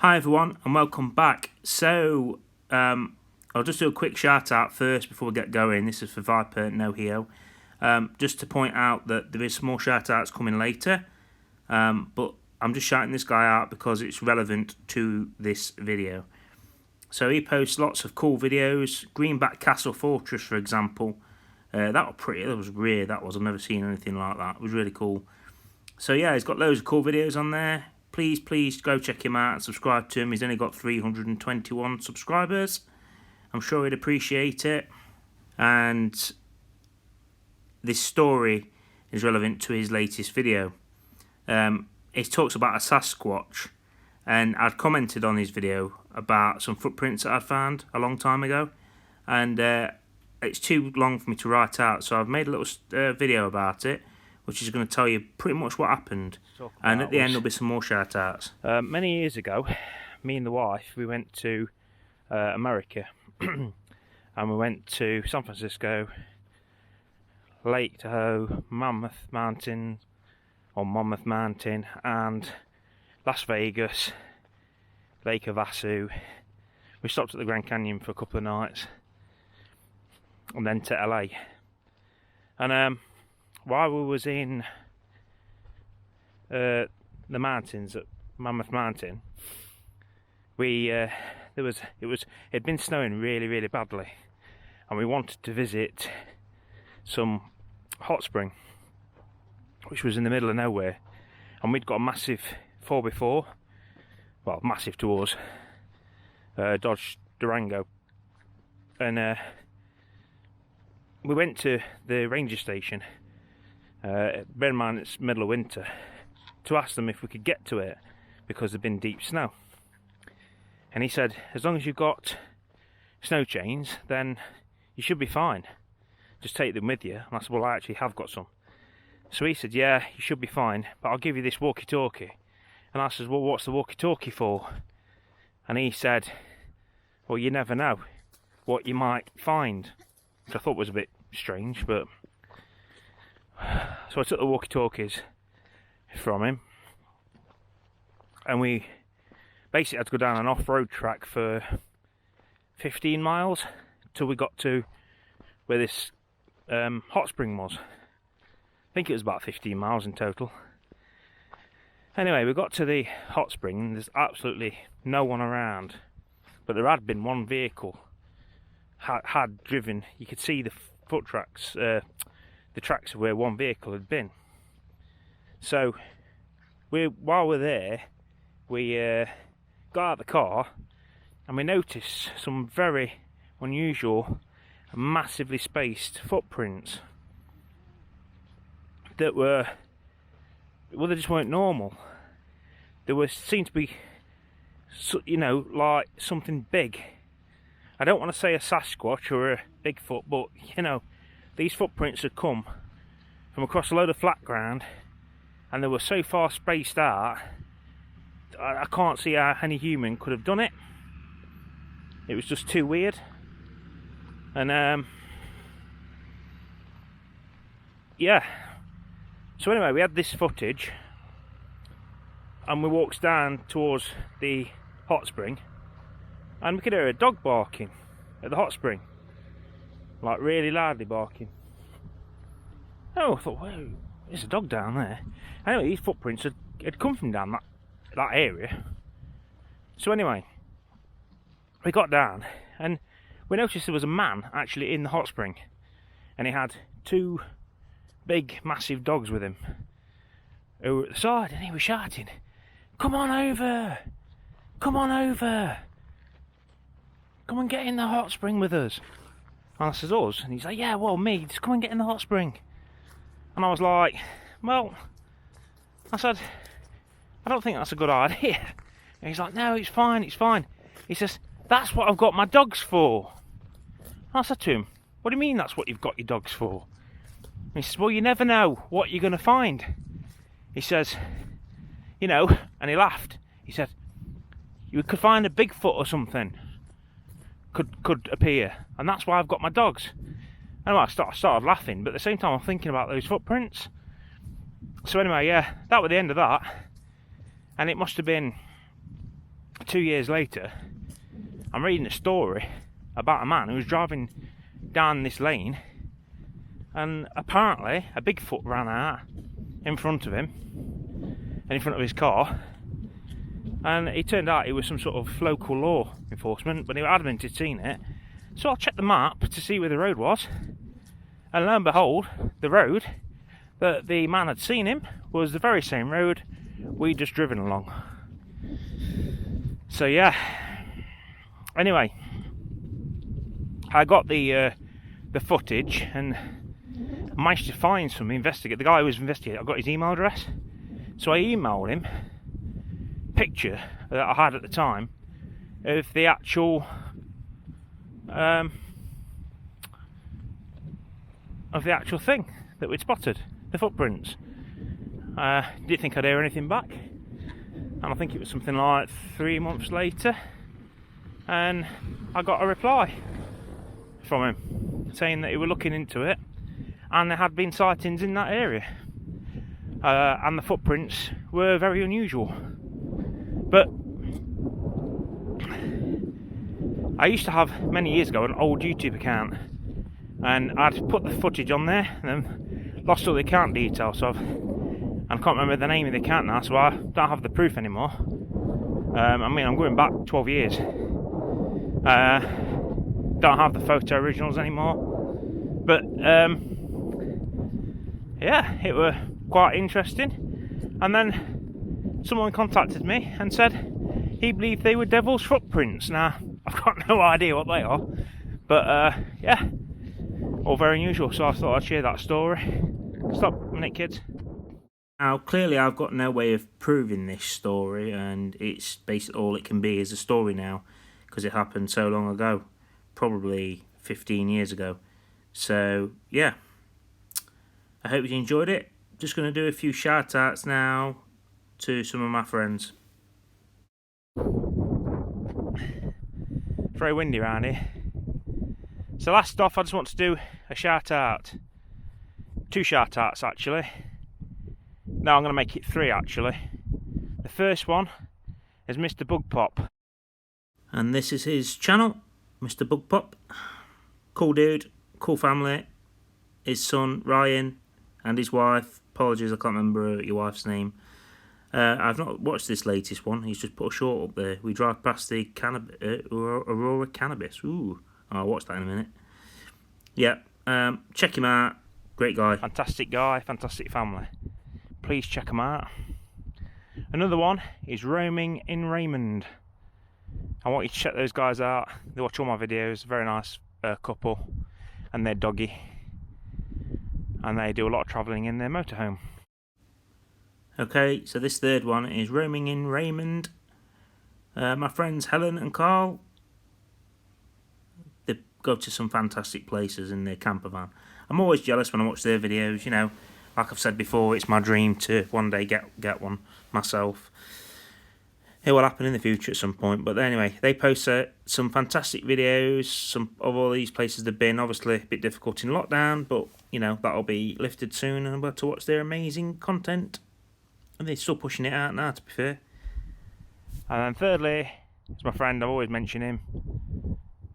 Hi everyone and welcome back. So I'll just do a quick shout out first before we get going. This is for Viper No Heo. Just to point out that there is some more shout outs coming later, but I'm just shouting this guy out because it's relevant to this video. So he posts lots of cool videos. Greenback Castle Fortress, for example. That was pretty, that was rare, that was. I've never seen anything like that. It was really cool. So yeah, he's got loads of cool videos on there. Please go check him out and subscribe to him. He's only got 321 subscribers. I'm sure he'd appreciate it. And this story is relevant to his latest video. It talks about a Sasquatch, and I'd commented on his video about some footprints that I'd found a long time ago, and it's too long for me to write out, so I've made a little video about it, which is going to tell you pretty much what happened, and at the end there'll be some more shout outs. Many years ago, me and the wife, we went to America and we went to San Francisco, Lake Tahoe, Monmouth Mountain, and Las Vegas, Lake Havasu. We stopped at the Grand Canyon for a couple of nights and then to LA. And while we was in the mountains at Monmouth Mountain, it'd been snowing really badly, and we wanted to visit some hot spring which was in the middle of nowhere, and we'd got a massive 4x4, well, massive to us, Dodge Durango, and we went to the ranger station, bear in mind it's middle of winter, to ask them if we could get to it because there'd been deep snow. And he said, as long as you've got snow chains, then you should be fine. Just take them with you. And I said, well, I actually have got some. So he said, yeah, you should be fine, but I'll give you this walkie-talkie. And I said, well, what's the walkie-talkie for? And he said, well, you never know what you might find. Which I thought was a bit strange, but... So I took the walkie-talkies from him, and we basically had to go down an off-road track for 15 miles till we got to where this hot spring was. I think it was about 15 miles in total. Anyway, we got to the hot spring and there's absolutely no one around, but there had been one vehicle had driven. You could see the foot tracks, the tracks of where one vehicle had been. So while we're there, we got out of the car and we noticed some very unusual, massively spaced footprints that were, well, they just weren't normal. There seemed to be, you know, like something big. I don't want to say a Sasquatch or a Bigfoot, but you know, these footprints had come from across a load of flat ground, and they were so far spaced out, I can't see how any human could have done it. It was just too weird. And yeah. So anyway, we had this footage, and we walked down towards the hot spring, and we could hear a dog barking at the hot spring, like really loudly barking. Oh, I thought, whoa, there's a dog down there. Anyway, these footprints had come from down that area. So anyway, we got down, and we noticed there was a man actually in the hot spring, and he had two big massive dogs with him who were at the side, and he was shouting, come on over, come on over, come and get in the hot spring with us. And I says, us? And he's like, yeah, well, me, just come and get in the hot spring. And I was like, well, I said, I don't think that's a good idea. And he's like, no, it's fine, it's fine. He says, that's what I've got my dogs for. And I said to him, what do you mean that's what you've got your dogs for? And he says, well, you never know what you're going to find. He says, you know, and he laughed. He said, you could find a Bigfoot or something could appear, and that's why I've got my dogs. And I started laughing, but at the same time I'm thinking about those footprints. So anyway, yeah, that was the end of that. And it must have been 2 years later, I'm reading a story about a man who was driving down this lane, and apparently a Bigfoot ran out in front of him, and in front of his car, and it turned out it was some sort of local law enforcement, but he was adamant he'd seen it. So I checked the map to see where the road was, and lo and behold, the road that the man had seen him was the very same road we'd just driven along. So yeah, anyway, I got the footage and managed to find some investigate. The guy who was investigating, I got his email address, so I emailed him a picture that I had at the time of the actual thing that we'd spotted, the footprints. Didn't think I'd hear anything back, and I think it was something like 3 months later, and I got a reply from him saying that he were looking into it, and there had been sightings in that area, and the footprints were very unusual. But I used to have, many years ago, an old YouTube account, and I'd put the footage on there and then lost all the account details, so I can't remember the name of the account now, so I don't have the proof anymore. I mean, I'm going back 12 years. Don't have the photo originals anymore. But yeah, it were quite interesting. And then someone contacted me and said he believed they were devil's footprints. Now, I've got no idea what they are, but yeah, all very unusual, so I thought I'd share that story. Stop a minute, kids. Now, clearly I've got no way of proving this story, and it's basically all it can be is a story now, because it happened so long ago, probably 15 years ago. So, yeah, I hope you enjoyed it. Just going to do a few shout-outs now to some of my friends. Very windy around here. So last off, I just want to do a shout-out. 2 shout-outs, actually. No, I'm going to make it 3, actually. The first one is Mr. Bugpop. And this is his channel, Mr. Bugpop. Cool dude, cool family. His son, Ryan, and his wife. Apologies, I can't remember your wife's name. I've not watched this latest one. He's just put a short up there. We drive past the Aurora Cannabis. Ooh, I'll watch that in a minute. Yeah, check him out. Great guy. Fantastic guy, fantastic family. Please check them out. Another one is Roaming in Raymond. I want you to check those guys out. They watch all my videos. Very nice couple and their doggy, and they do a lot of travelling in their motorhome. Okay, so this third one is Roaming in Raymond. My friends Helen and Carl, they go to some fantastic places in their camper van. I'm always jealous when I watch their videos, you know. Like I've said before, it's my dream to one day get one myself. It will happen in the future at some point. But anyway, they post some fantastic videos, some of all these places they've been. Obviously, a bit difficult in lockdown, but you know that'll be lifted soon, and we'll to watch their amazing content. And they're still pushing it out now, to be fair. And then thirdly, it's my friend. I've always mentioned him.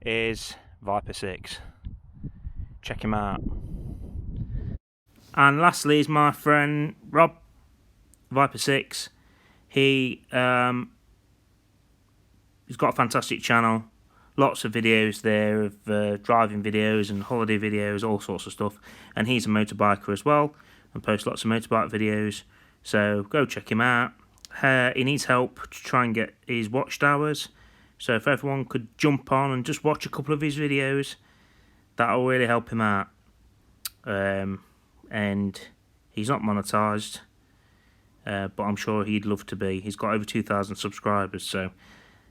Is Viper 6. Check him out. And lastly is my friend Rob, Viper 6. He's got a fantastic channel, lots of videos there of driving videos and holiday videos, all sorts of stuff. And he's a motorbiker as well, and posts lots of motorbike videos. So go check him out. He needs help to try and get his watched hours. So if everyone could jump on and just watch a couple of his videos, that'll really help him out. And he's not monetized, but I'm sure he'd love to be. He's got over 2,000 subscribers. So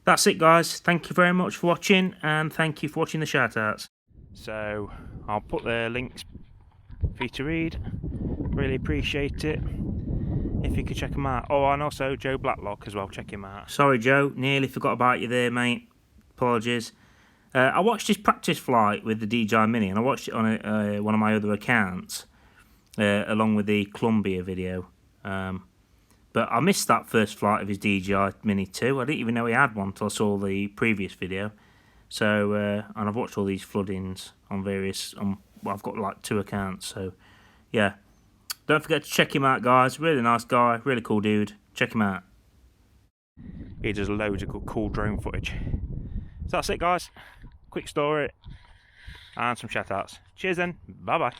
that's it, guys. Thank you very much for watching, and thank you for watching the shoutouts. So I'll put the links for you to read. Really appreciate it if you could check them out. Oh, and also Joe Blaclock as well. Check him out. Sorry, Joe. Nearly forgot about you there, mate. Apologies. I watched his practice flight with the DJI Mini, and I watched it on one of my other accounts, along with the Columbia video. But I missed that first flight of his DJI Mini 2. I didn't even know he had one until I saw the previous video. So, and I've watched all these floodings on various, well, I've got like 2 accounts, so yeah. Don't forget to check him out, guys. Really nice guy, really cool dude. Check him out. He does loads of cool drone footage. So that's it, guys. Quick story and some shout outs. Cheers then, bye bye.